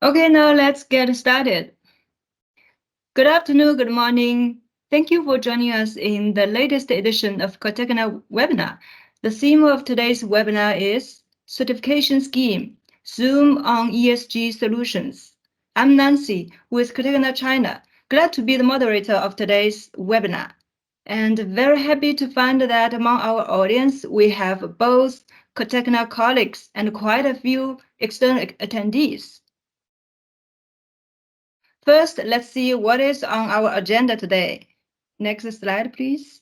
Okay, now let's get started. Good afternoon, good morning. Thank you for joining us in the latest edition of Cotecna webinar. The theme of today's webinar is Certification Scheme, Zoom on ESG Solutions. I'm Nancy with Cotecna China. Glad to be the moderator of today's webinar. And very happy to find that among our audience, we have both Cotecna colleagues and quite a few external attendees. First, let's see what is on our agenda today. Next slide, please.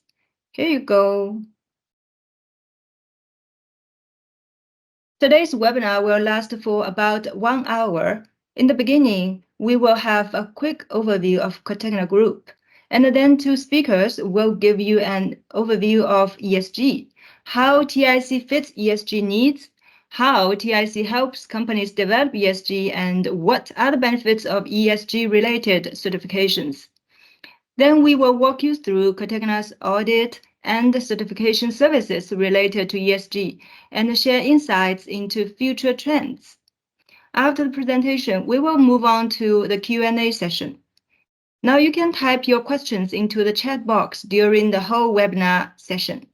Here you go. Today's webinar will last for about 1 hour. In the beginning, we will have a quick overview of Cotecna Group, and then two speakers will give you an overview of ESG, how TIC fits ESG needs, how TIC helps companies develop ESG, and what are the benefits of ESG-related certifications. Then we will walk you through Cotecna's audit and certification services related to ESG and share insights into future trends. After the presentation, we will move on to the Q&A session. Now you can type your questions into the chat box during the whole webinar session.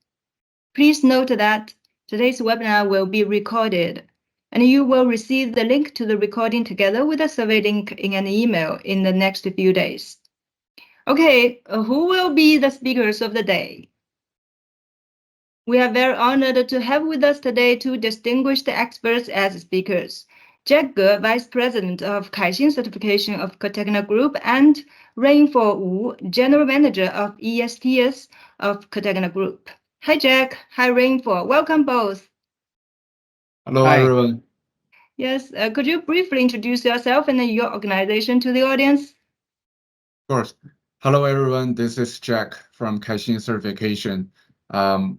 Please note that today's webinar will be recorded, and you will receive the link to the recording together with a survey link in an email in the next few days. Okay, who will be the speakers of the day? We are very honored to have with us today two distinguished experts as speakers. Jack Ge, Vice President of Kaixin Certification of Cotecna Group, and Rainfall Wu, General Manager of ESTS of Cotecna Group. Hi, Jack. Hi, Rainfall. Welcome both. Hello, Hi. everyone. Yes, could you briefly introduce yourself and your organization to the audience? Of course. Hello, everyone. This is Jack from Kaixin Certification.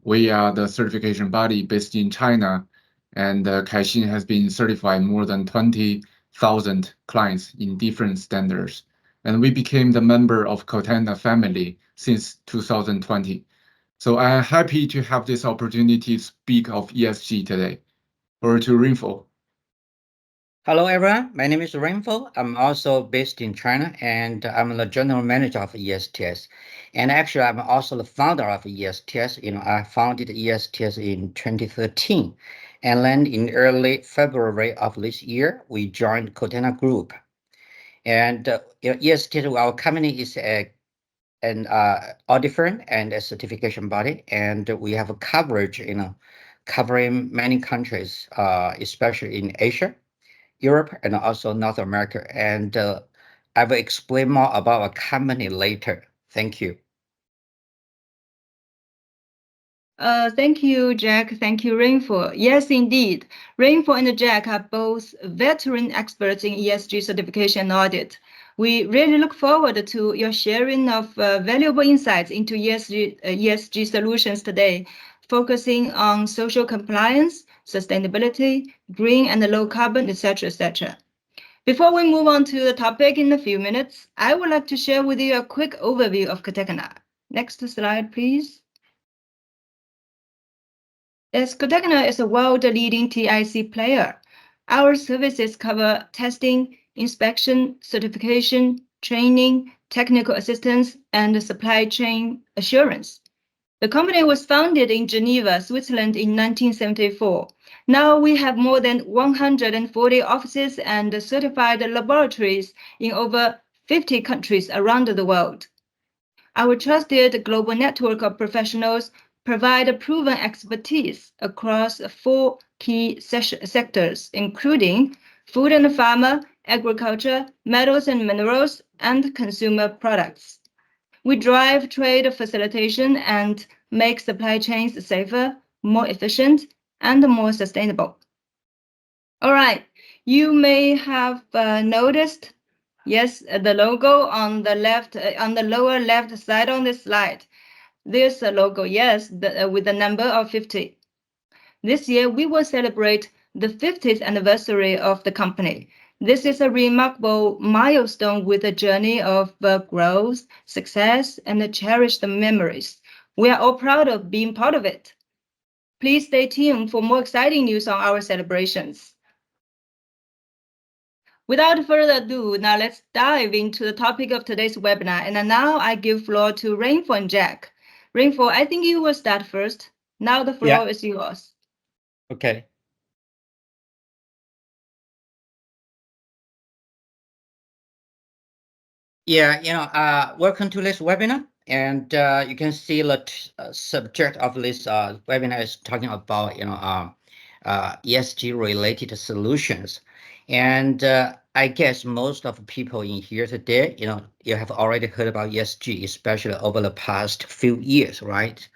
We are the certification body based in China, and Kaixin has been certified more than 20,000 clients in different standards. And we became the member of Cotecna family since 2020. So I'm happy to have this opportunity to speak of ESG today. Over to Rainfall. Hello, everyone. My name is Rainfall. I'm also based in China, and I'm the general manager of ESTS. And actually, I'm also the founder of ESTS. I founded ESTS in 2013. And then in early February of this year, we joined Cotecna Group. And ESTS, our company is an audit firm and a certification body. And we have a coverage, covering many countries, especially in Asia, Europe, and also North America. And I will explain more about our company later. Thank you. Thank you, Jack. Thank you, Rainfall. Yes, indeed. Rainfall and Jack are both veteran experts in ESG certification and audit. We really look forward to your sharing of valuable insights into ESG solutions today, focusing on social compliance, sustainability, green and low carbon, etc., etc. Before we move on to the topic in a few minutes, I would like to share with you a quick overview of Cotecna. Next slide, please. As Cotecna is a world-leading TIC player, our services cover testing, inspection, certification, training, technical assistance, and supply chain assurance. The company was founded in Geneva, Switzerland in 1974. Now we have more than 140 offices and certified laboratories in over 50 countries around the world. Our trusted global network of professionals provide proven expertise across 4 key sectors, including food and pharma, agriculture, metals and minerals, and consumer products. We drive trade facilitation and make supply chains safer, more efficient, and more sustainable. All right, you may have noticed, yes, the logo on the left, on the lower left side on this slide. There's a logo, yes, with the number of 50. This year, we will celebrate the 50th anniversary of the company. This is a remarkable milestone with a journey of growth, success, and cherished memories. We are all proud of being part of it. Please stay tuned for more exciting news on our celebrations. Without further ado, now let's dive into the topic of today's webinar. And now I give floor to Rainfall and Jack. Rainfall, I think you will start first. Now the floor is yours. Okay. Yeah, welcome to this webinar. And you can see the subject of this webinar is talking about, ESG related solutions. And I guess most of the people in here today, you have already heard about ESG, especially over the past few years, right?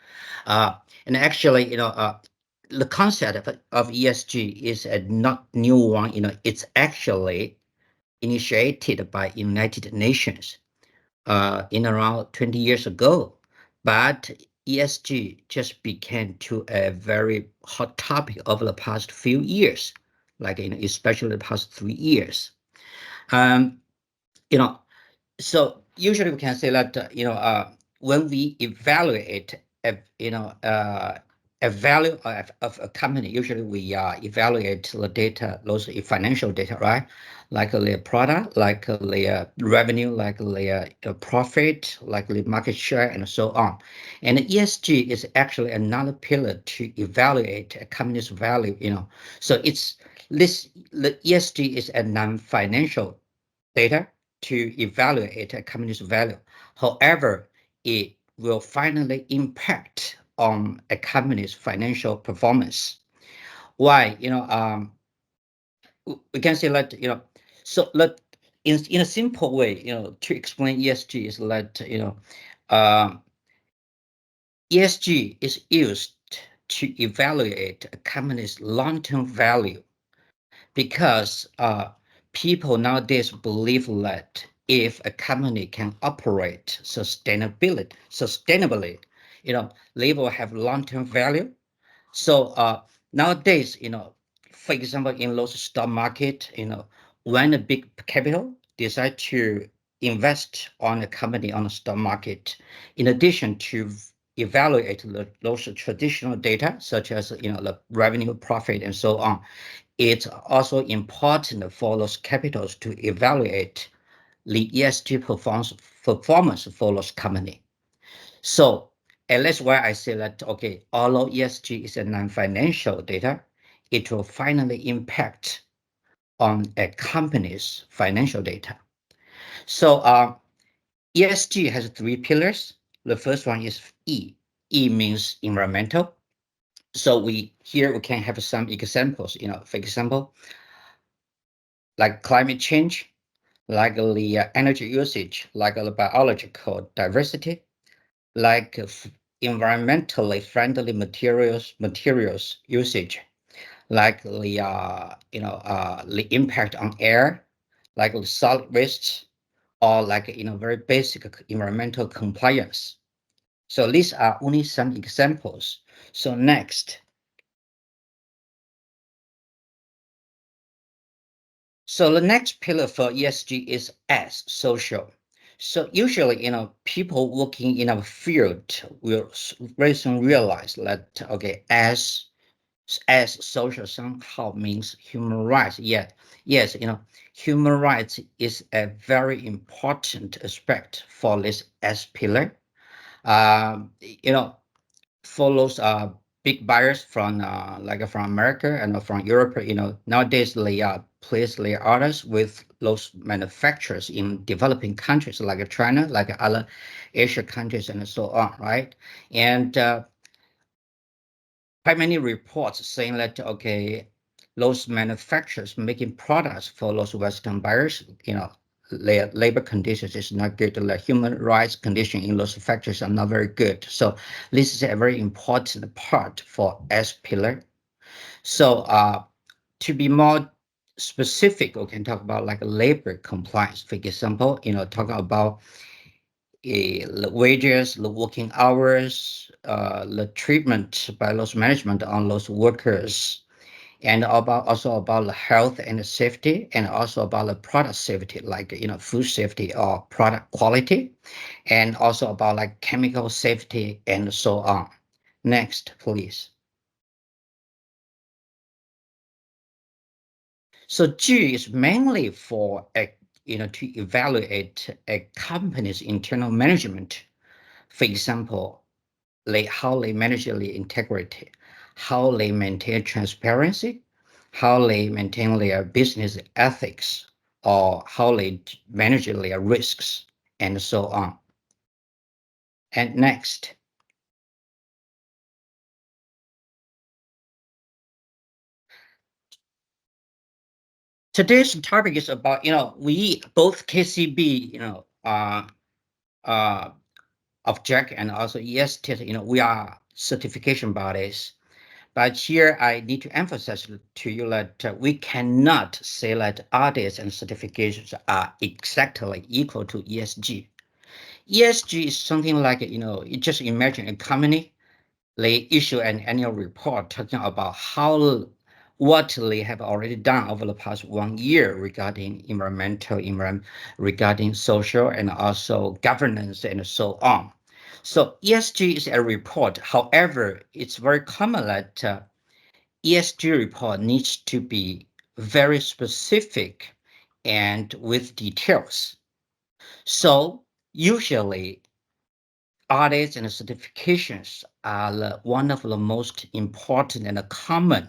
And actually, the concept of ESG is a not new one. It's actually initiated by United Nations in around 20 years ago, but ESG just became to a very hot topic over the past few years, like especially the past 3 years. Um, you know, so usually we can say that when we evaluate a value of a company, usually we evaluate the data, those financial data, right? Like the product, like the revenue, like the profit, like the market share, and so on. And ESG is actually another pillar to evaluate a company's value. So the ESG is a non-financial data to evaluate a company's value. However, it will finally impact on a company's financial performance. Why? We can say that, so let in a simple way, to explain ESG is that, ESG is used to evaluate a company's long-term value because people nowadays believe that if a company can operate sustainably, they will have long-term value. So nowadays, for example, in those stock market, when a big capital decide to invest on a company on the stock market, in addition to evaluate those traditional data such as the revenue, profit, and so on, it's also important for those capitals to evaluate the ESG performance for those company. So, and that's why I say that, okay, although ESG is a non-financial data, it will finally impact on a company's financial data. So ESG has 3 pillars. The first one is E. E means environmental. So we can have some examples, for example, like climate change, like the energy usage, like the biological diversity, like environmentally friendly materials usage, like the impact on air, like the solid waste, or like very basic environmental compliance. So these are only some examples. So next. So the next pillar for ESG is S, social. So usually, people working in our field will very soon realize that, okay, as social somehow means human rights. Yes, human rights is a very important aspect for this S pillar. For those big buyers from from America and from Europe, nowadays they place their orders with those manufacturers in developing countries like China, like other Asia countries, and so on, right? And quite many reports saying that, okay, those manufacturers making products for those Western buyers, their labor conditions is not good. The human rights condition in those factories are not very good. So this is a very important part for S pillar. So to be more specific, we can talk about like labor compliance. For example, talk about the wages, the working hours, the treatment by those management on those workers, and also about the health and safety, and also about the product safety, like food safety or product quality, and also about like chemical safety and so on. Next, please. So G is mainly for to evaluate a company's internal management. For example, how they manage their integrity, how they maintain transparency, how they maintain their business ethics, or how they manage their risks, and so on. And next. Today's topic is about, we both KCB, of Jack and also ESTS, we are certification bodies. But here I need to emphasize to you that we cannot say that audits and certifications are exactly equal to ESG. ESG is something like, you just imagine a company, they issue an annual report talking about what they have already done over the past 1 year regarding regarding social, and also governance, and so on. So ESG is a report. However, it's very common that ESG report needs to be very specific and with details. So usually audits and certifications are one of the most important and common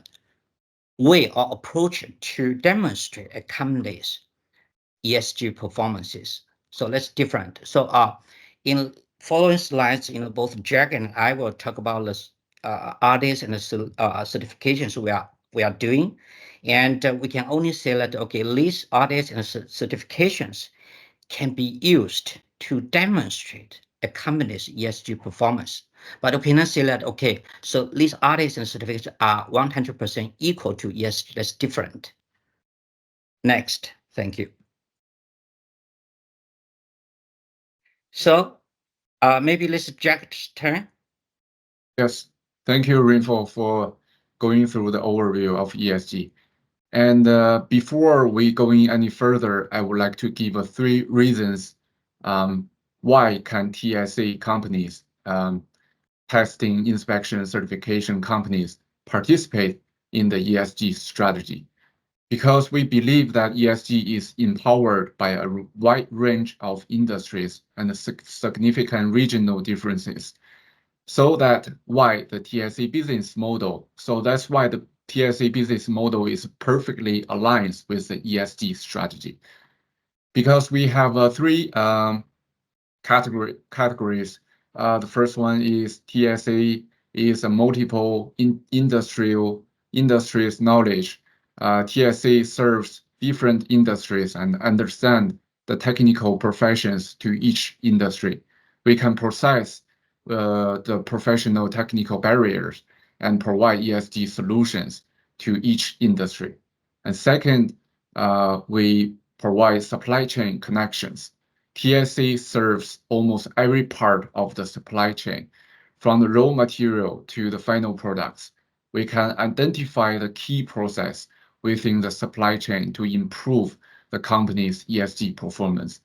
way or approach to demonstrate a company's ESG performances. So that's different. So in following slides, both Jack and I will talk about the audits and the certifications we are doing. And we can only say that, okay, these audits and certifications can be used to demonstrate a company's ESG performance. But we cannot say that, okay, so these audits and certificates are 100% equal to ESG. That's different. Next, thank you. So maybe let's Jack's turn. Yes, thank you, Rinfo, for going through the overview of ESG. And before we go in any further, I would like to give 3 reasons why can TSA companies, testing, inspection, certification companies participate in the ESG strategy. Because we believe that ESG is empowered by a wide range of industries and significant regional differences. So that's why the TSA business model is perfectly aligned with the ESG strategy. Because we have 3 categories. The first one is TSA is a multiple industries knowledge. TSA serves different industries and understand the technical professions to each industry. We can process the professional technical barriers and provide ESG solutions to each industry. And second, we provide supply chain connections. TSA serves almost every part of the supply chain, from the raw material to the final products. We can identify the key process within the supply chain to improve the company's ESG performance.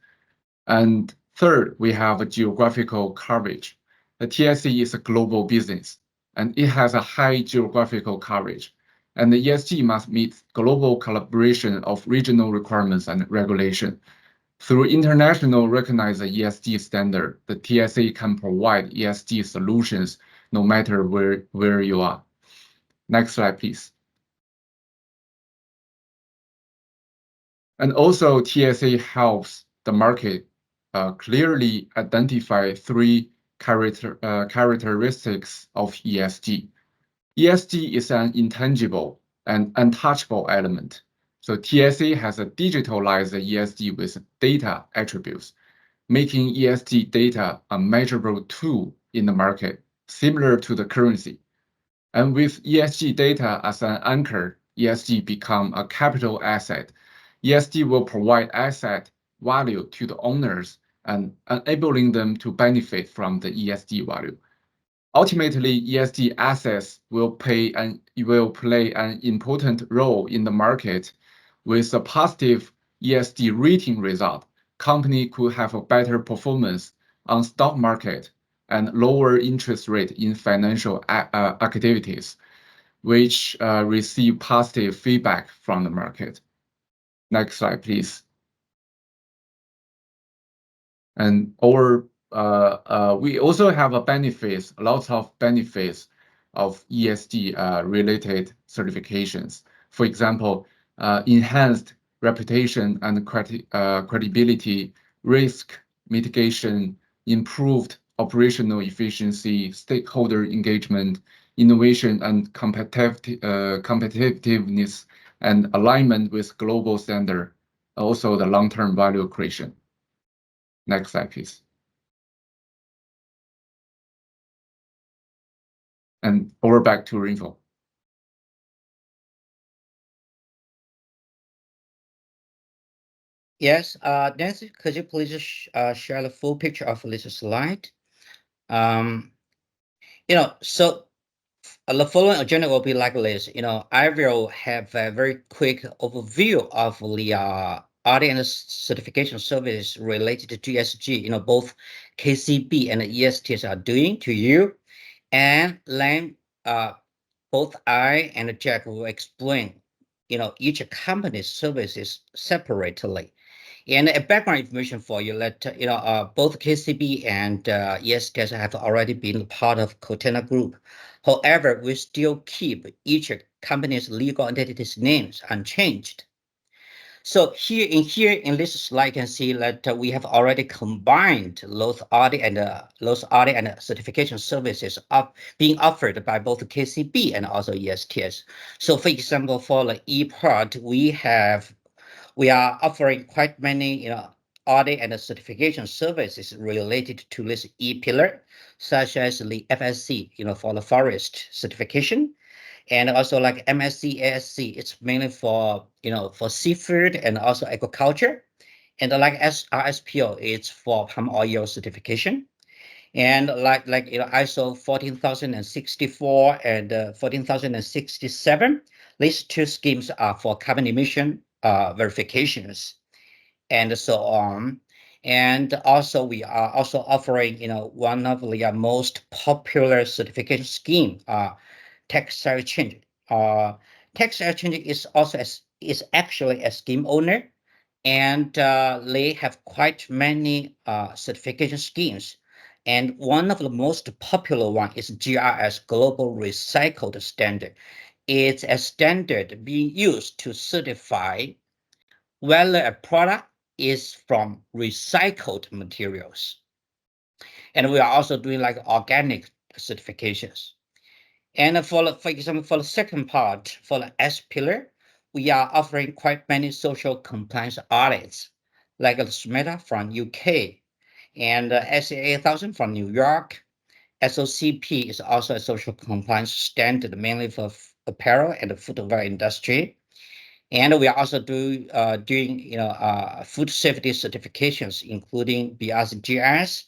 And third, we have a geographical coverage. The TSA is a global business, and it has a high geographical coverage. And the ESG must meet global collaboration of regional requirements and regulation. Through international recognized ESG standard, the TSA can provide ESG solutions no matter where you are. Next slide, please. And also, TSA helps the market clearly identify 3 characteristics of ESG. ESG is an intangible and untouchable element. So TSA has a digitalized ESG with data attributes, making ESG data a measurable tool in the market, similar to the currency. And with ESG data as an anchor, ESG become a capital asset. ESG will provide asset value to the owners and enabling them to benefit from the ESG value. Ultimately, ESG assets will play an important role in the market. With a positive ESG rating result, company could have a better performance on stock market and lower interest rate in financial activities, which receive positive feedback from the market. Next slide, please. And we also have lots of benefits of ESG related certifications. For example, enhanced reputation and credibility, risk mitigation, improved operational efficiency, stakeholder engagement, innovation and competitiveness, and alignment with global standard. Also, the long-term value creation. Next slide, please. And over back to Rinfo. Yes, Nancy, could you please share the full picture of this slide? So the following agenda will be like this. I will have a very quick overview of the audit and certification service related to ESG. Both KCB and ESTS are doing to you, and then both I and Jack will explain, each company's services separately. And a background information for you that both KCB and ESTS have already been part of Cotecna Group. However, we still keep each company's legal entity's names unchanged. So here in this slide, you can see that we have already combined those audit and certification services being offered by both KCB and also ESTS. So, for example, for the E part, we are offering quite many audit and certification services related to this E pillar, such as the FSC, for the forest certification, and also like MSC, ASC, it's mainly for seafood and also agriculture, and like RSPO, it's for palm oil certification, and like ISO 14064 and 14067. These two schemes are for carbon emission verifications, and so on. And also, we are also offering one of the most popular certification scheme, textile change. Textile change is actually a scheme owner, and they have quite many certification schemes. And one of the most popular one is GRS, Global Recycled Standard. It's a standard being used to certify whether a product is from recycled materials. And we are also doing like organic certifications. And for example, for the second part, for the S pillar, we are offering quite many social compliance audits, like the SMETA from UK and SAA 1000 from New York. SOCP is also a social compliance standard, mainly for apparel and the footwear industry. And we are also doing food safety certifications, including BRCGS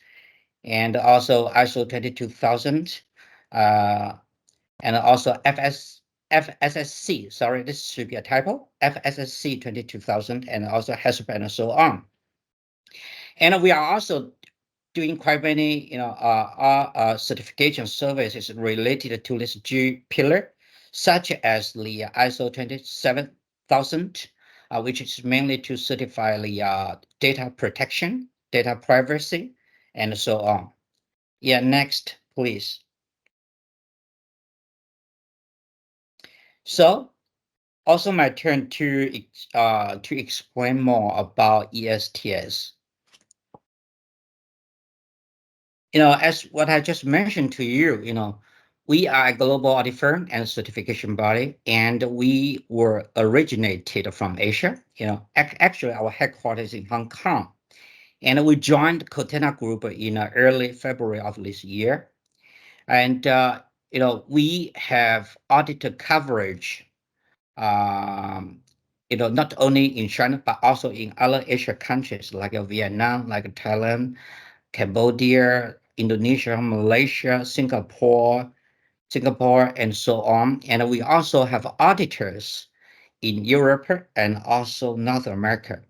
and also ISO 22000. And also FSSC, sorry, this should be a typo, FSSC 22000, and also HACCP and so on. And we are also doing quite many, certification services related to this G pillar, such as the ISO 27000, which is mainly to certify the data protection, data privacy, and so on. Yeah, next, please. So, also my turn to explain more about ESTS. As what I just mentioned to you, we are a global audit firm and certification body, and we were originated from Asia. Actually, our headquarters in Hong Kong, and we joined Cotecna Group in early February of this year. And we have auditor coverage, not only in China but also in other Asia countries like Vietnam, like Thailand, Cambodia, Indonesia, Malaysia, Singapore, and so on. And we also have auditors in Europe and also North America.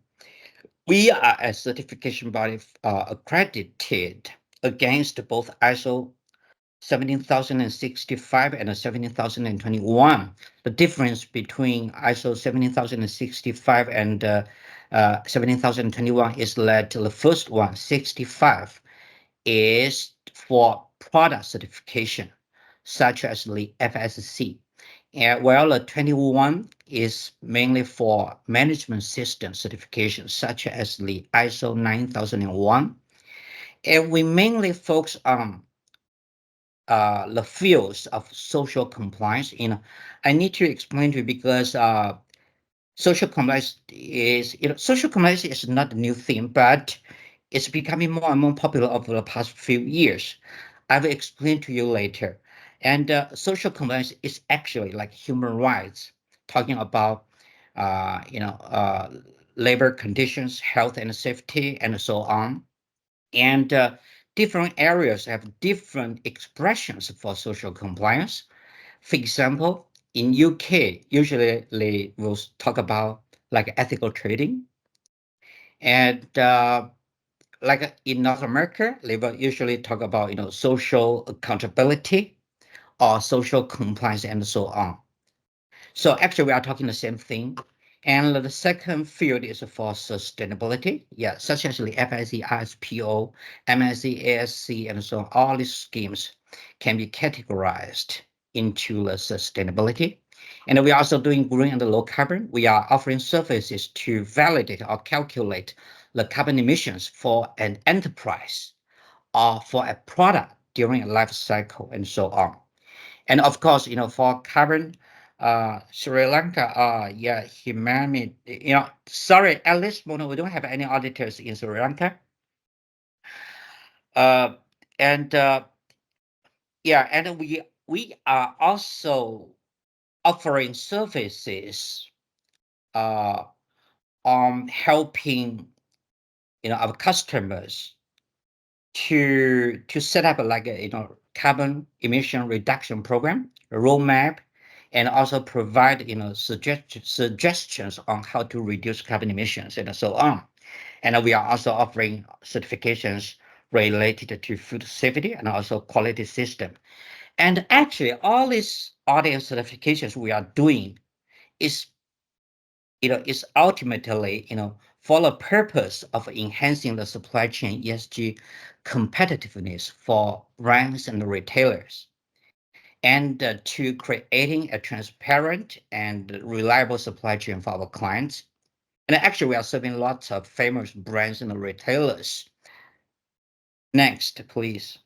We are a certification body accredited against both ISO 17065 and 17021. The difference between ISO 17065 and 17021 is that the first one, 65, is for product certification, such as the FSC, and while the 21 is mainly for management system certification, such as the ISO 9001. And we mainly focus on the fields of social compliance. I need to explain to you because social compliance is not a new thing, but it's becoming more and more popular over the past few years. I will explain to you later. And social compliance is actually like human rights, talking about labor conditions, health and safety, and so on. And different areas have different expressions for social compliance. For example, in UK, usually they will talk about like ethical trading, and like in North America, they will usually talk about social accountability or social compliance and so on. So actually, we are talking the same thing. And the second field is for sustainability, yeah, such as the FSC, ISPO, MSC, ASC, and so on. All these schemes can be categorized into the sustainability. And we are also doing green and low carbon. We are offering services to validate or calculate the carbon emissions for an enterprise or for a product during a life cycle and so on. And of course, for carbon, Sri Lanka, yeah, humanity, sorry, at this moment, we don't have any auditors in Sri Lanka. And yeah, and we are also offering services on helping our customers to set up like a carbon emission reduction program, a roadmap, and also provide suggestions on how to reduce carbon emissions and so on. And we are also offering certifications related to food safety and also quality system. And actually, all these audience certifications we are doing is is ultimately for the purpose of enhancing the supply chain ESG competitiveness for brands and retailers, and to creating a transparent and reliable supply chain for our clients. And actually, we are serving lots of famous brands and retailers. Next, please.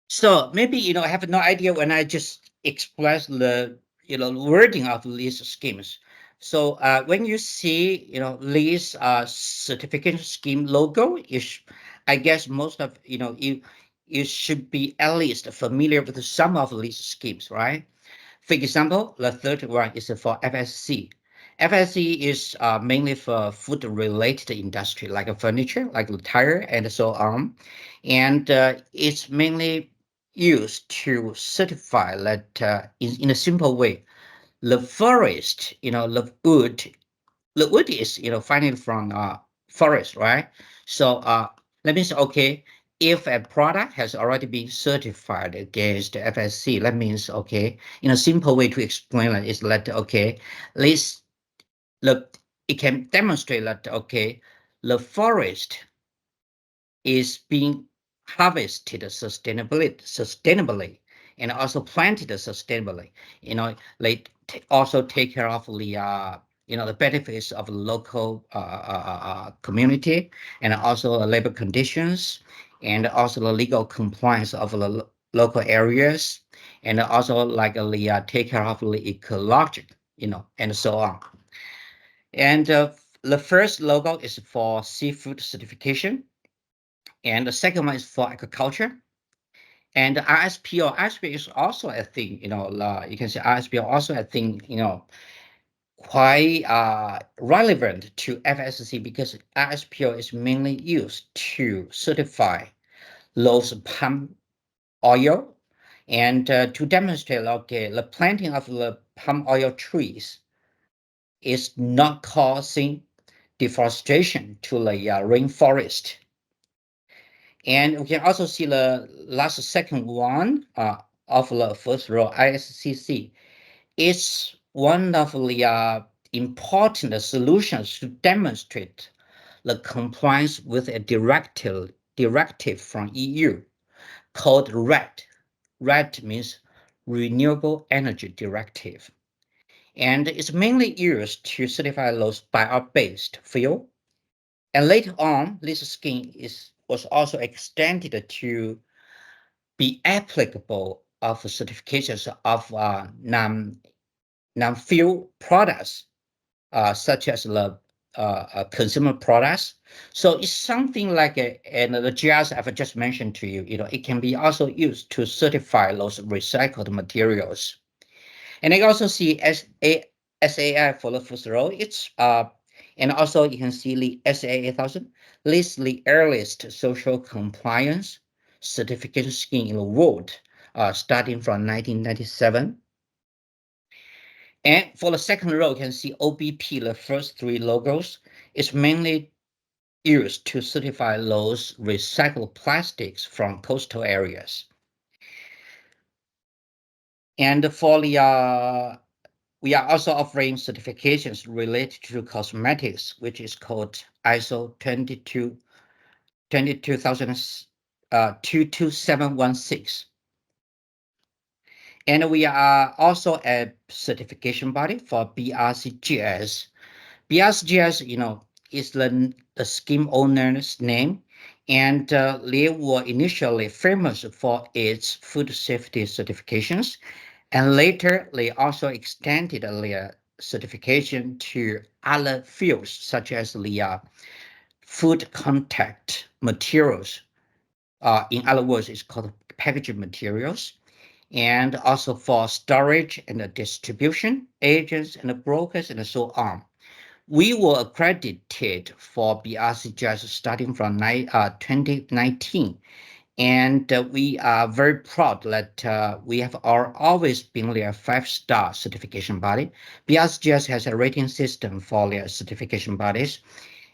So maybe I have no idea when I just express the wording of these schemes. So when you see these certification scheme logo, I guess most of you should be at least familiar with some of these schemes, right? For example, the third one is for FSC. FSC is mainly for food-related industry, like furniture, like tire, and so on. And it's mainly used to certify that, in a simple way, the forest, the wood is finding from forest, right? So that means okay, if a product has already been certified against FSC, that means okay, in a simple way to explain it is that okay, this it can demonstrate that okay, the forest is being harvested sustainably and also planted sustainably. They also take care of the benefits of the local community, and also the labor conditions, and also the legal compliance of the local areas, and also like take care of the ecology, and so on. And the first logo is for seafood certification. And the second one is for agriculture. And the ISPO is also a thing, you can say ISPO also a thing, quite relevant to FSC, because ISPO is mainly used to certify those palm oil, and to demonstrate, okay, the planting of the palm oil trees is not causing deforestation to the rainforest. And we can also see the second one of the first row, ISCC. It's one of the important solutions to demonstrate the compliance with a directive from EU called RED. RED means Renewable Energy Directive. And it's mainly used to certify those bio-based fuel. And later on, this scheme was also extended to be applicable of certifications of non-fuel products, such as the consumer products. So it's something like and the GRs I've just mentioned to you, it can be also used to certify those recycled materials. And I also see SAI for the first row. And also you can see the SAI 1000 lists the earliest social compliance certification scheme in the world, starting from 1997. And for the second row, you can see OBP, the first three logos, is mainly used to certify those recycled plastics from coastal areas. And for the we are also offering certifications related to cosmetics, which is called ISO 22716. And we are also a certification body for BRCGS. BRCGS, is the scheme owner's name, and they were initially famous for its food safety certifications, and later they also extended their certification to other fields such as the food contact materials. In other words, it's called packaging materials, and also for storage and distribution agents and brokers and so on. We were accredited for BRCGS starting from 2019, and we are very proud that we have always been their 5-star certification body. BRCGS has a rating system for their certification bodies,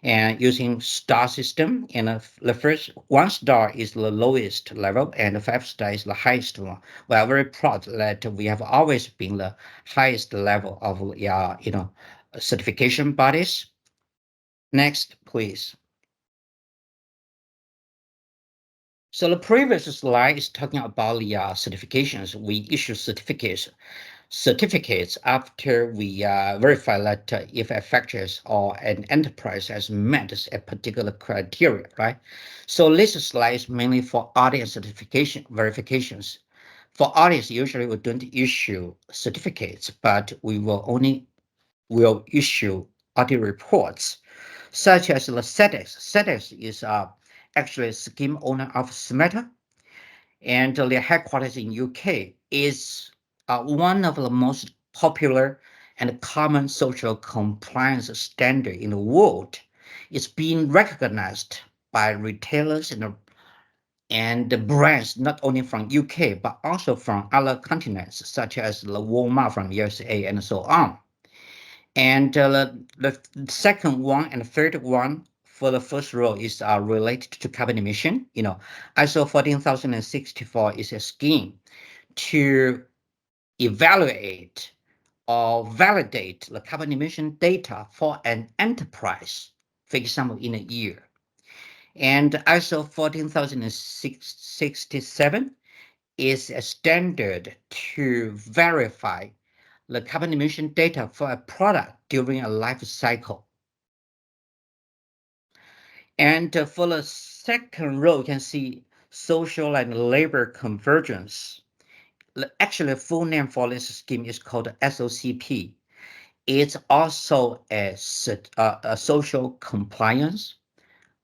and using star system, and the first 1 star is the lowest level and the 5 star is the highest one. We are very proud that we have always been the highest level of certification bodies. Next, please. So the previous slide is talking about the certifications. We issue certificates after we verify that if a factory or an enterprise has met a particular criteria, right? So this slide is mainly for audit certification verifications. For audits, usually we don't issue certificates, but we will issue audit reports, such as the SEDEX. SEDEX is actually a scheme owner of SMETA, and their headquarters in UK is one of the most popular and common social compliance standard in the world. It's being recognized by retailers and the brands not only from UK but also from other continents, such as the Walmart from USA and so on. And the second one and third one for the first row is related to carbon emission. ISO 14064 is a scheme to evaluate or validate the carbon emission data for an enterprise, for example, in a year. And ISO 14067 is a standard to verify the carbon emission data for a product during a life cycle. And for the second row, you can see social and labor convergence. Actually, the full name for this scheme is called SOCP. It's also a social compliance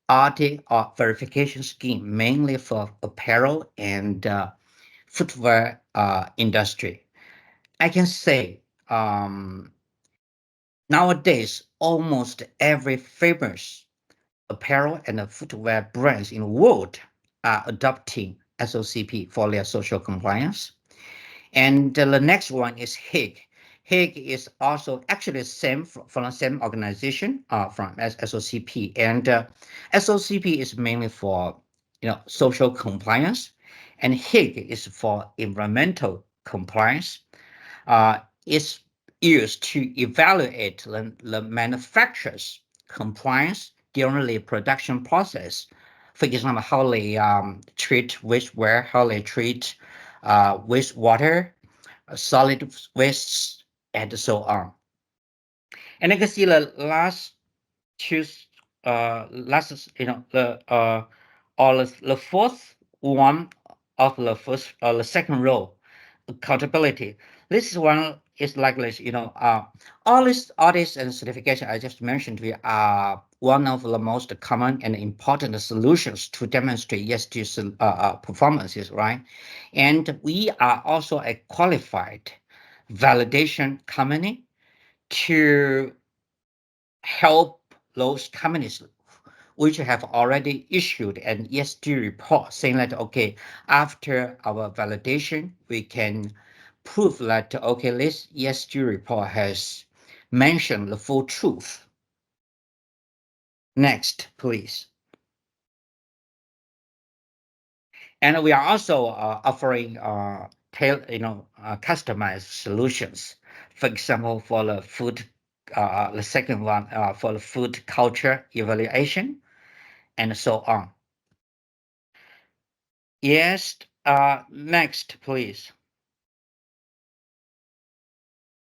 audit or verification scheme, mainly for apparel and footwear industry. I can say nowadays, almost every famous apparel and footwear brands in the world are adopting SOCP for their social compliance. And the next one is HIG. HIG is also actually same from the same organization from as SOCP. And SOCP is mainly for social compliance, and HIG is for environmental compliance. It's used to evaluate the manufacturer's compliance during the production process. For example, how they treat wastewater, how they treat wastewater, solid wastes, and so on. And you can see the last two, the fourth one of the second row, accountability. This one is like this, all these audits and certification I just mentioned to you are one of the most common and important solutions to demonstrate ESG performances, right? And we are also a qualified validation company to help those companies which have already issued an ESG report saying that, okay, after our validation, we can prove that, okay, this ESG report has mentioned the full truth. Next, please. And we are also offering customized solutions. For example, for the food, the second one for the food culture evaluation, and so on. Yes, next, please.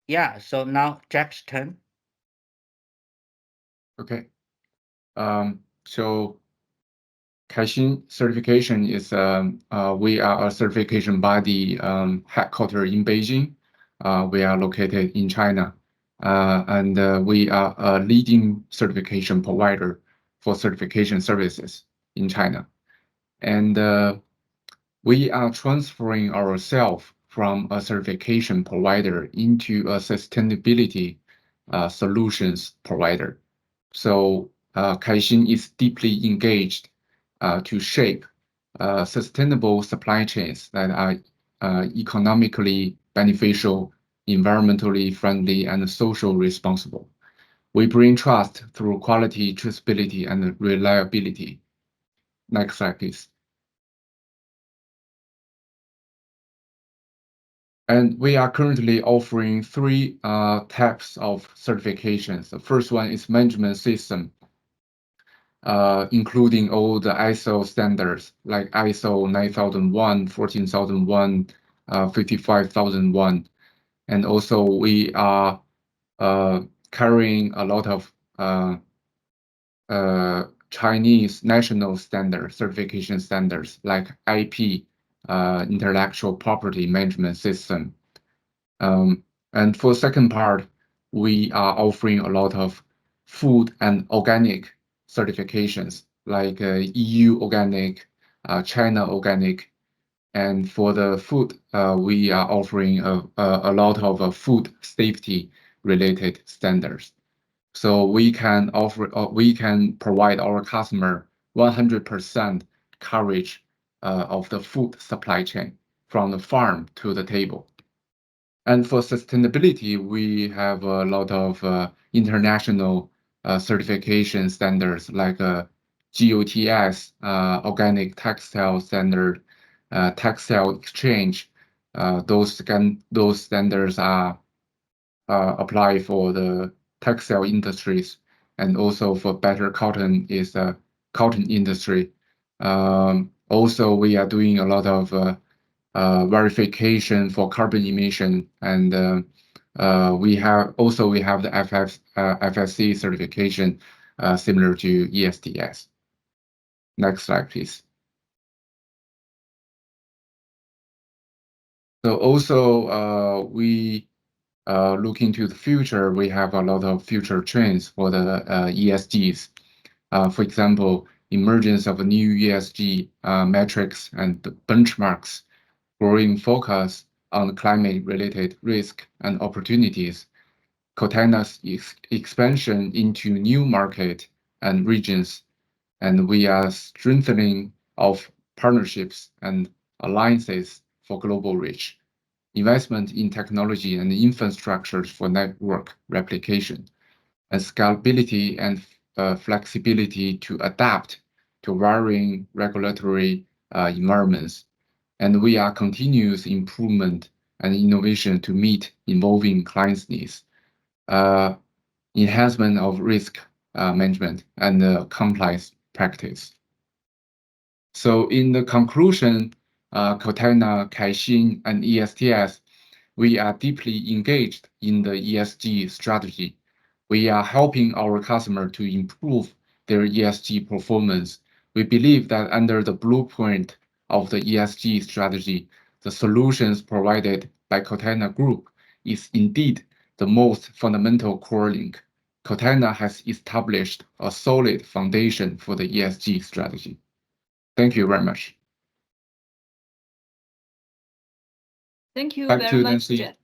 Yeah, so now Jack's turn. Okay. So Caixin certification is we are a certification body headquartered in Beijing. We are located in China, and we are a leading certification provider for certification services in China. And we are transferring ourselves from a certification provider into a sustainability solutions provider. So Caixin is deeply engaged to shape sustainable supply chains that are economically beneficial, environmentally friendly, and social responsible. We bring trust through quality, traceability, and reliability. Next slide, please. And we are currently offering three types of certifications. The first one is management system, including all the ISO standards like ISO 9001, 14001, 55001. And also we are carrying a lot of Chinese national certification standards like IP, intellectual property management system. And for second part, we are offering a lot of food and organic certifications like EU organic, China organic. And for the food, we are offering a lot of food safety related standards. So we can provide our customer 100% coverage of the food supply chain from the farm to the table. And for sustainability, we have a lot of international certification standards like GOTS, Organic Textile Standard, Textile Exchange. Those standards are applied for the textile industries, and also for better cotton is the cotton industry. Also, we are doing a lot of verification for carbon emission, and we have the FSC certification similar to ESTS. Next slide, please. So also we look into the future. We have a lot of future trends for the ESGs. For example, emergence of new ESG metrics and benchmarks, growing focus on climate-related risk and opportunities, Cotecna's expansion into new market and regions, and we are strengthening of partnerships and alliances for global reach, investment in technology and infrastructures for network replication, and scalability and flexibility to adapt to varying regulatory environments. And we are continuous improvement and innovation to meet evolving clients' needs, enhancement of risk management and compliance practice. So in the conclusion, Cotecna, Caixin, and ESTS, we are deeply engaged in the ESG strategy. We are helping our customer to improve their ESG performance. We believe that under the blueprint of the ESG strategy, the solutions provided by Cotecna Group is indeed the most fundamental core link. Cotecna has established a solid foundation for the ESG strategy. Thank you very much. Thank you Back very to much, Nancy. Jack.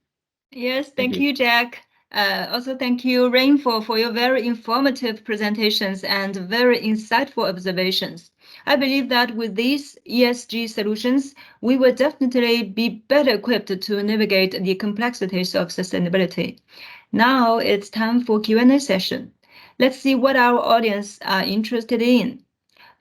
Yes, Thank thank you. you, Jack. Also, thank you, Rainfall, for your very informative presentations and very insightful observations. I believe that with these ESG solutions, we will definitely be better equipped to navigate the complexities of sustainability. Now it's time for Q&A session. Let's see what our audience are interested in.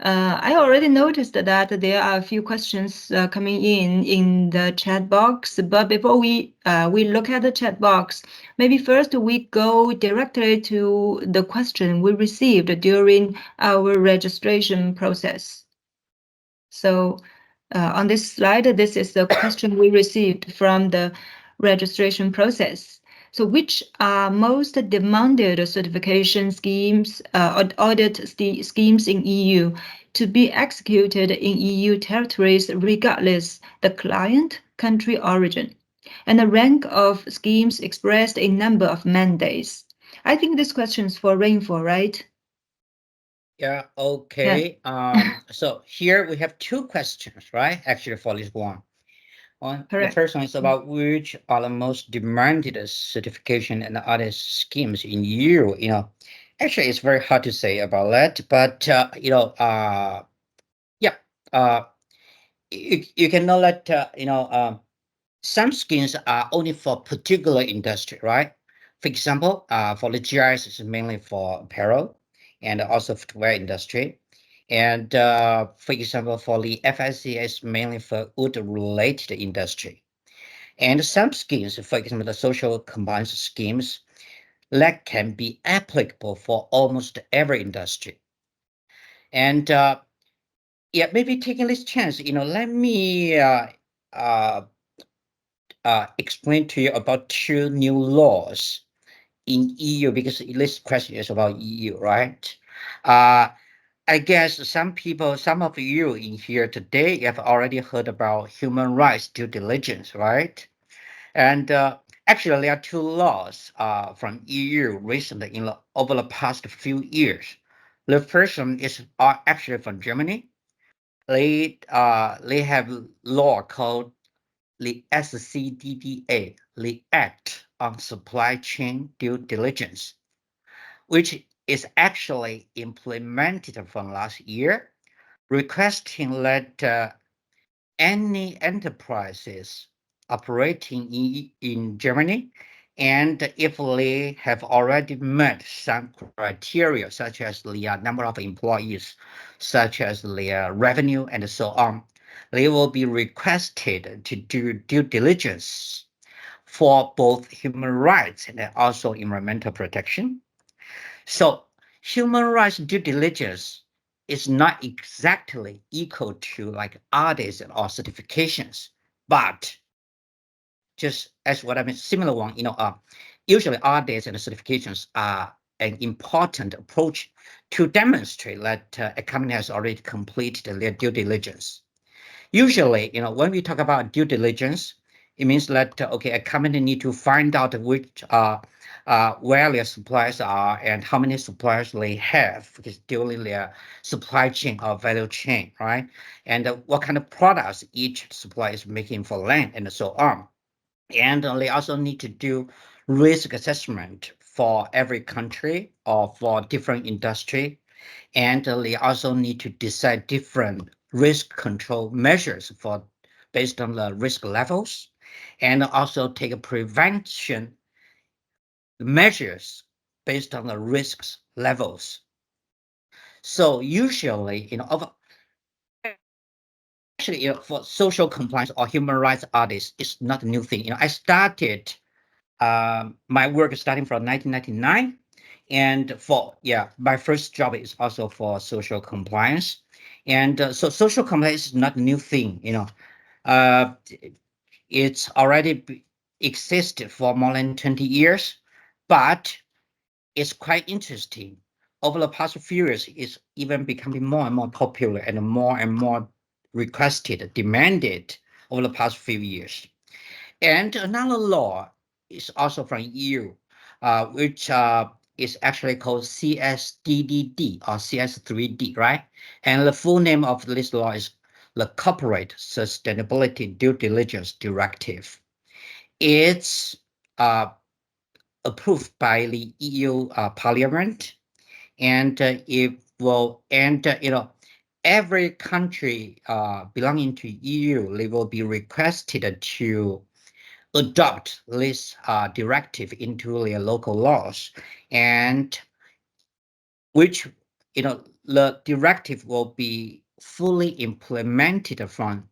I already noticed that there are a few questions coming in the chat box. But before we look at the chat box, maybe first we go directly to the question we received during our registration process. So on this slide, this is the question we received from the registration process. So which are most demanded certification schemes, audit schemes in EU to be executed in EU territories regardless the client country origin, and a rank of schemes expressed in number of mandates? I think this question is for Rainfall, right? Yeah, okay. So here we have two questions, right? Actually, for this one. The Correct. first one is about which are the most demanded certification and other schemes in EU. Actually, it's very hard to say about that, but yeah, you can know that some schemes are only for particular industry, right? For example, for the GIS, it's mainly for apparel and also footwear industry. And for example, for the FSC, it's mainly for wood-related industry. And some schemes, for example, the social compliance schemes, that can be applicable for almost every industry. And yeah, maybe taking this chance, let me explain to you about two new laws in EU, because this question is about EU, right? I guess some of you in here today have already heard about human rights due diligence, right? And actually, there are two laws from EU recently over the past few years. The first one is actually from Germany. They have law called the SCDDA, the Act on Supply Chain Due Diligence, which is actually implemented from last year, requesting that any enterprises operating in Germany, and if they have already met some criteria, such as the number of employees, such as their revenue, and so on, they will be requested to do due diligence for both human rights and also environmental protection. So human rights due diligence is not exactly equal to like audits or certifications, but just as what I mean, similar one, usually audits and certifications are an important approach to demonstrate that a company has already completed their due diligence. Usually, when we talk about due diligence, it means that okay, a company need to find out which where their suppliers are and how many suppliers they have, because during their supply chain or value chain, right? And what kind of products each supplier is making for land and so on. And they also need to do risk assessment for every country or for different industry. And they also need to decide different risk control measures based on the risk levels, and also take a prevention measures based on the risks levels. So usually, actually, for social compliance or human rights audits, it's not a new thing. I started my work starting from 1999, and my first job is also for social compliance, and so social compliance is not a new thing. Uh, it's already existed for more than 20 years, but it's quite interesting. Over the past few years, it's even becoming more and more popular and more requested, demanded over the past few years. And another law is also from EU, which is actually called CSDDD or CS3D, right? And the full name of this law is the Corporate Sustainability Due Diligence Directive. It's approved by the EU Parliament, and every country belonging to EU, they will be requested to adopt this directive into their local laws, and which the directive will be fully implemented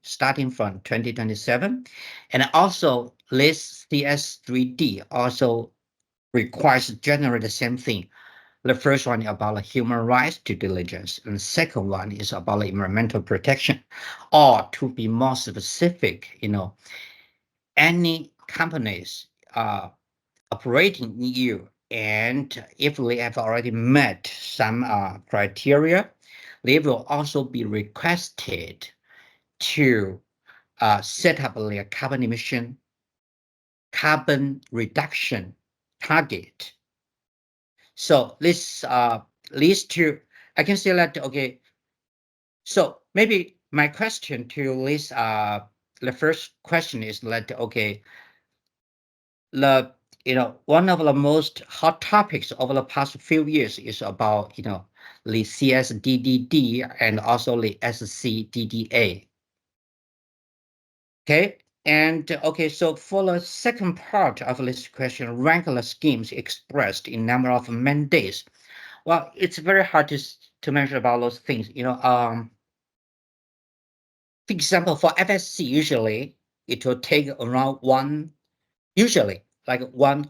starting from 2027, and also this CS3D also requires generally the same thing. The first one is about human rights due diligence, and the second one is about environmental protection. Or to be more specific, any companies operating in EU, and if they have already met some criteria, they will also be requested to set up their carbon reduction target. So this leads to, I can say that, okay, so maybe my question to this, the first question is that, okay, one of the most hot topics over the past few years is about, the CSDDD and also the SCDDA. Okay, and okay, so for the second part of this question, rank the schemes expressed in number of mandates. Well, it's very hard to measure about those things. For example, for FSC, usually it will take around one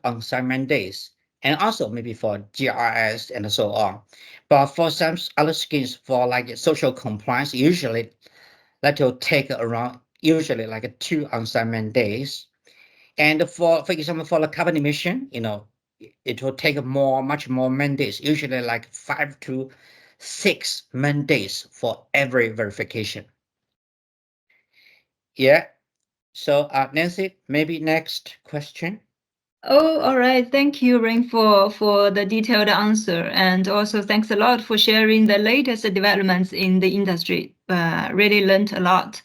on-site days, and also maybe for GRS and so on. But for some other schemes, for like social compliance, usually that will take around usually like 2 on-site days. And for example, for the carbon emission, it will take much more mandates, usually like 5 to 6 mandates for every verification. Yeah. So Nancy, maybe next question. Oh, all right. Thank you, Ring, for the detailed answer. And also thanks a lot for sharing the latest developments in the industry. Really learned a lot.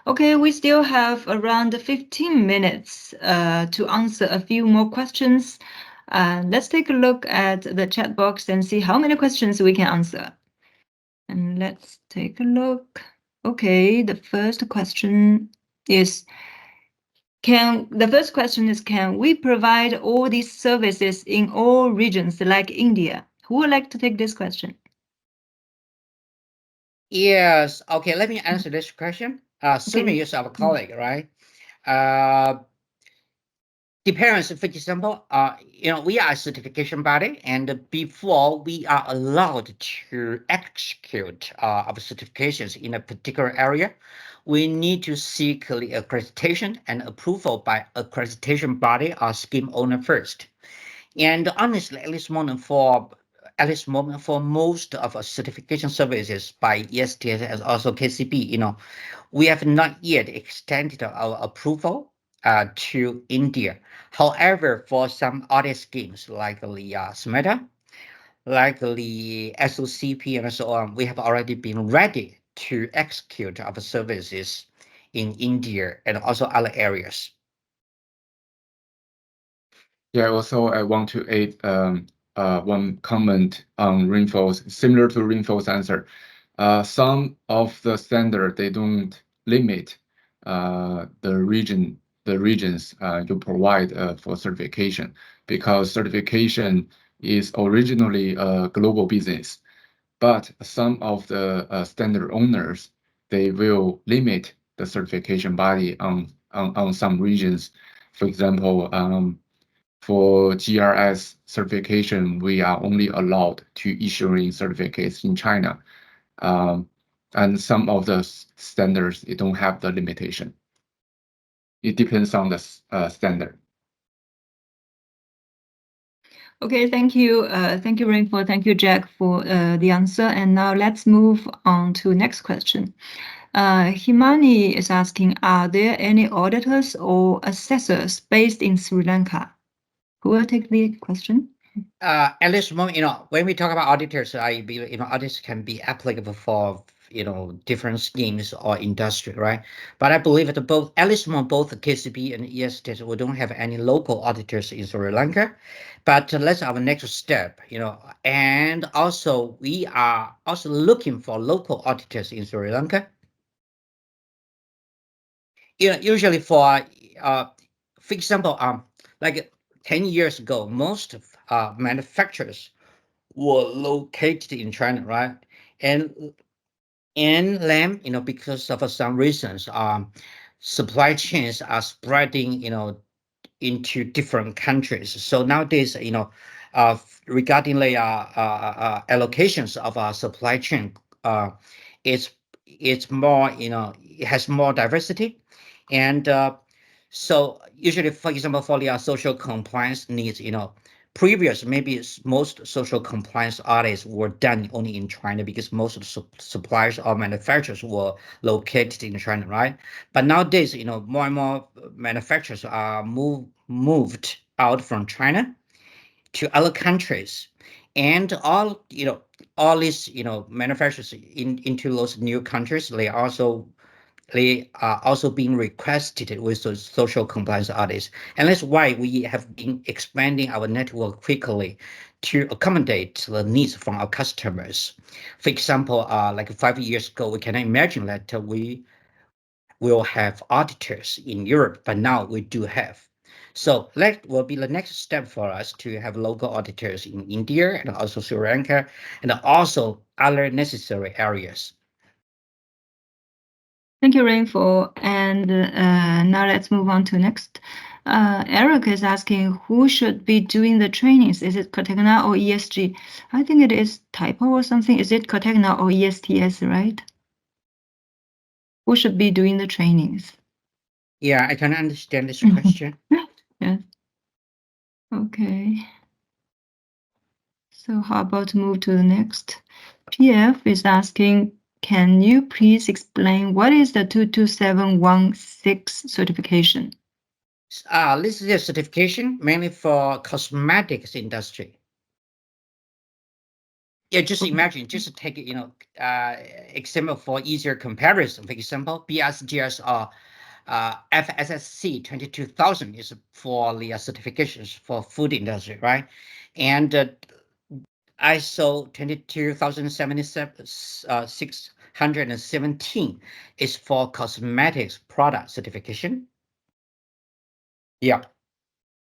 Okay, we still have around 15 minutes to answer a few more questions. Let's take a look at the chat box and see how many questions we can answer. And let's take a look. Okay, the first question is, can we provide all these services in all regions like India? Who would like to take this question? Yes. Okay, let me answer this question. Sumi is our colleague, right? Depends. For example, we are a certification body, and before we are allowed to execute our certifications in a particular area, we need to seek the accreditation and approval by accreditation body or scheme owner first. And honestly, at this moment, for most of our certification services by ESTS and also KCB, we have not yet extended our approval to India. However, for some other schemes like the SMETA, like the SOCP and so on, we have already been ready to execute our services in India and also other areas. Yeah, also I want to add one comment on Rainfall's, similar to Rainfall's answer. Some of the standard, they don't limit the regions you provide for certification, because certification is originally a global business. but some of the standard owners, they will limit the certification body on some regions. For example, for GRS certification, we are only allowed to issuing certificates in China. And some of the standards, they don't have the limitation. It depends on the standard. Okay, thank you. Thank you, Rainfall. Thank you, Jack, for the answer. And now let's move on to next question. Himani is asking, are there any auditors or assessors based in Sri Lanka? Who will take the question? At this moment, when we talk about auditors, audits can be applicable for, different schemes or industry, right? But I believe that at this moment, both KCB and ESTS, we don't have any local auditors in Sri Lanka. But that's our next step, and also we are also looking for local auditors in Sri Lanka. Usually for example, like 10 years ago, most manufacturers were located in China, right? And then, because of some reasons, supply chains are spreading, into different countries. So nowadays, regarding the allocations of our supply chain, it's more, it has more diversity, and so usually, for example, for the social compliance needs, previous maybe most social compliance audits were done only in China because most of the suppliers or manufacturers were located in China, right? But nowadays, more and more manufacturers are moved out from China to other countries, and all these manufacturers into those new countries, they are also being requested with those social compliance audits. And that's why we have been expanding our network quickly to accommodate the needs from our customers. For example, like 5 years ago, we cannot imagine that we will have auditors in Europe, but now we do have. So that will be the next step for us to have local auditors in India and also Sri Lanka and also other necessary areas. Thank you, Rainfall. And now let's move on to next. Eric is asking, who should be doing the trainings? Is it Cotecna or ESG? I think it is typo or something. Is it Cotecna or ESTS, right? Who should be doing the trainings? Yeah, I can understand this question. Yes. Okay. So how about move to the next? PF is asking, can you please explain what is the 22716 certification? This is a certification mainly for cosmetics industry. Yeah, just imagine, just take example for easier comparison. For example, BSGS or FSSC 22000 is for the certifications for food industry, right? And ISO 22617 is for cosmetics product certification. Yeah.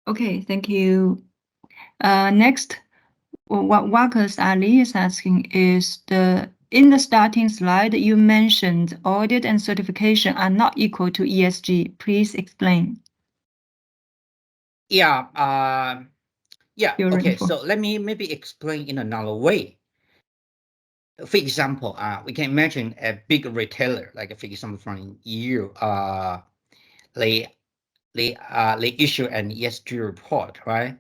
Okay, thank you. Next, what Wakas Ali is asking is in the starting slide, you mentioned audit and certification are not equal to ESG. Please explain. Yeah. Yeah. Your Okay. info. So let me maybe explain in another way. For example, we can imagine a big retailer, like for example from EU, they issue an ESG report, right?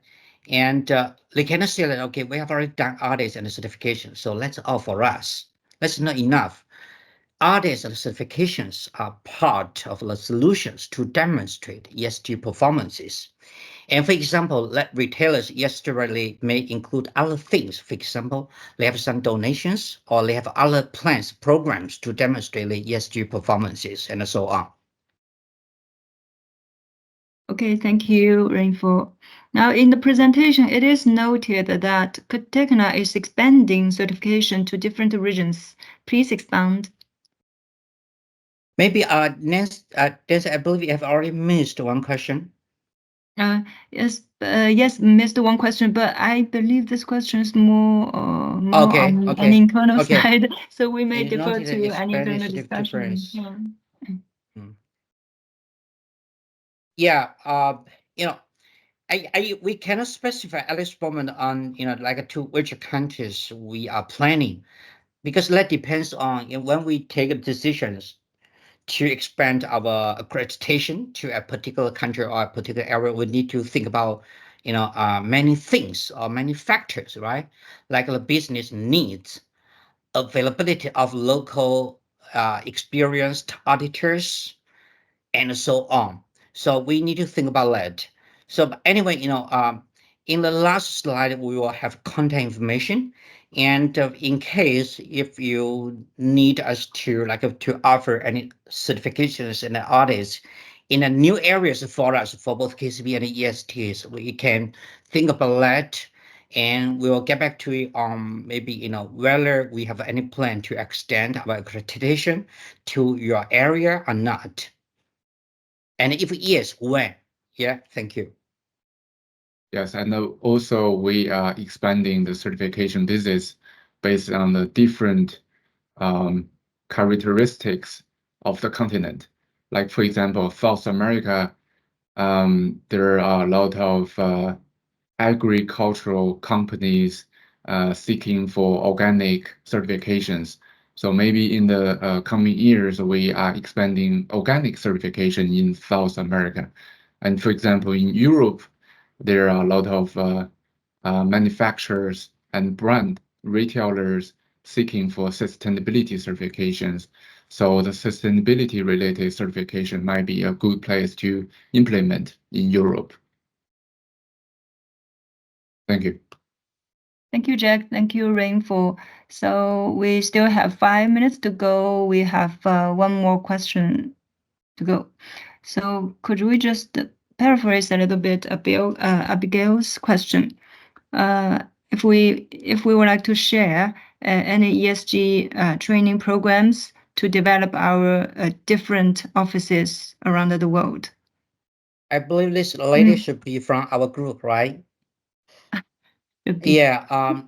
And they cannot say that, okay, we have already done audits and certification, so that's all for us. That's not enough. Audits and certifications are part of the solutions to demonstrate ESG performances. And for example, retailers yesterday may include other things. For example, they have some donations or they have other plans, programs to demonstrate the ESG performances and so on. Okay, thank you, Rainfall. Now, in the presentation, it is noted that Cotecna is expanding certification to different regions. Please expand. Maybe Nancy, I believe you have already missed one question. Yes, missed one question, but I believe this question is more Okay, on an okay, internal okay. side, so we may It's defer not to an internal Spanish discussion. difference. Yeah. Yeah, you know, we cannot specify at this moment on, like to which countries we are planning, because that depends on, when we take decisions to expand our accreditation to a particular country or a particular area, we need to think about, many things or many factors, right? Like the business needs, availability of local experienced auditors, and so on. So we need to think about that. So but anyway, in the last slide, we will have contact information. And in case if you need us to to offer any certifications and audits in the new areas for us, for both KCB and ESTs, we can think about that. And we will get back to you on maybe, whether we have any plan to extend our accreditation to your area or not. And if yes, when? Yeah, thank you. Yes, and also we are expanding the certification business based on the different characteristics of the continent. Like for example, South America, there are a lot of agricultural companies seeking for organic certifications. So maybe in the coming years, we are expanding organic certification in South America. And for example, in Europe, there are a lot of manufacturers and brand retailers seeking for sustainability certifications. So the sustainability related certification might be a good place to implement in Europe. Thank you. Thank you, Jack. Thank you, Rainfall. So we still have 5 minutes to go. We have one more question to go. So could we just paraphrase a little bit Abigail's question? If we would like to share any ESG training programs to develop our different offices around the world. I believe this lady should be from our group, right? Yeah.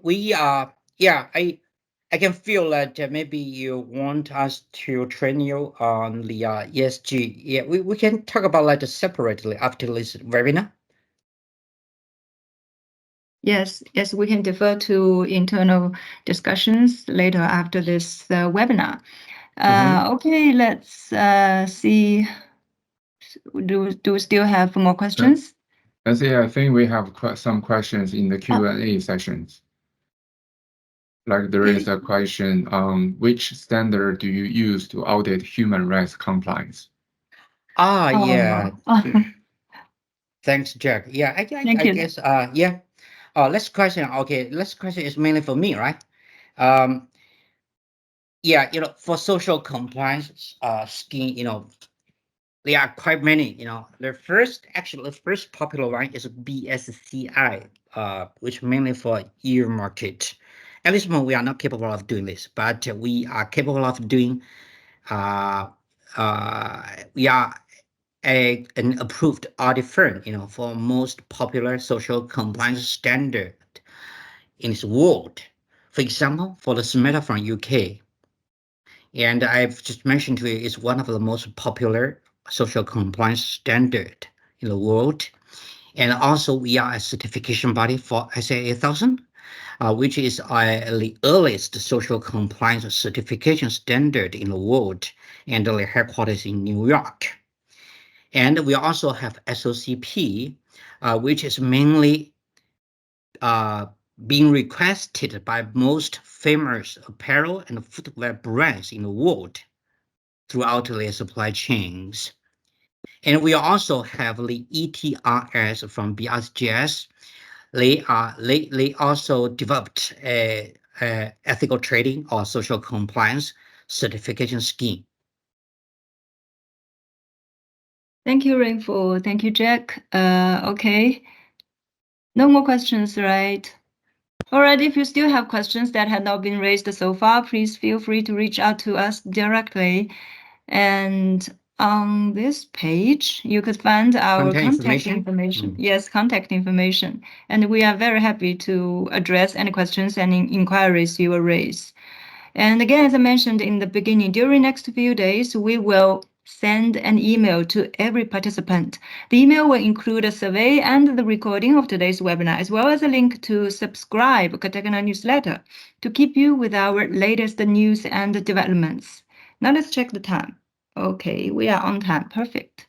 We are. Yeah. I can feel that maybe you want us to train you on the ESG. Yeah. We can talk about that separately after this webinar. Yes, we can defer to internal discussions later after this webinar. Okay, let's see. Do we still have more questions? I think we have some questions in the Q&A sessions. Like there is a question on which standard do you use to audit human rights compliance? Yeah. Thanks, Jack. Yeah, I guess. Yeah. Last question. Okay, last question is mainly for me, right? Yeah, for social compliance scheme, there are quite many. The first popular one is BSCI, which mainly for EU market. At this moment, we are not capable of doing this, but we are capable of doing. We are an approved audit firm, for most popular social compliance standard in this world. For example, for the SMETA from UK. And I've just mentioned to you, it's one of the most popular social compliance standard in the world. And also we are a certification body for ISA 8000, which is the earliest social compliance certification standard in the world, and the headquarters in New York. And we also have SOCP, which is mainly being requested by most famous apparel and footwear brands in the world throughout their supply chains. And we also have the ETRS from BSGS. They also developed a ethical trading or social compliance certification scheme. Thank you, Rainfall. Thank you, Jack. Okay. No more questions, right? All right, if you still have questions that had not been raised so far, please feel free to reach out to us directly. And On this page, you could find our contact information. Yes, contact information. And we are very happy to address any questions and inquiries you will raise. And again, as I mentioned in the beginning, during next few days, we will send an email to every participant. The email will include a survey and the recording of today's webinar, as well as a link to subscribe Cotecna newsletter to keep you with our latest news and developments. Now let's check the time. Okay, we are on time. Perfect.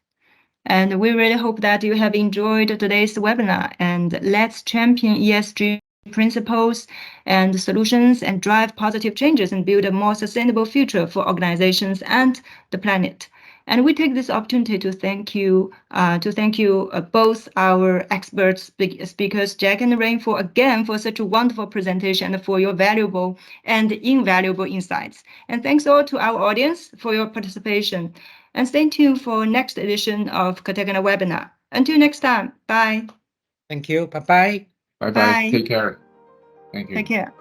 And we really hope that you have enjoyed today's webinar, and let's champion ESG principles and solutions and drive positive changes and build a more sustainable future for organizations and the planet. And we take this opportunity to thank you both our expert speakers, Jack and Rain, for such a wonderful presentation and for your valuable and invaluable insights. And thanks all to our audience for your participation. And stay tuned for next edition of Cotecna webinar. Until next time, bye. Thank you. Bye-bye. Bye-bye. Take care. Thank you. Take care.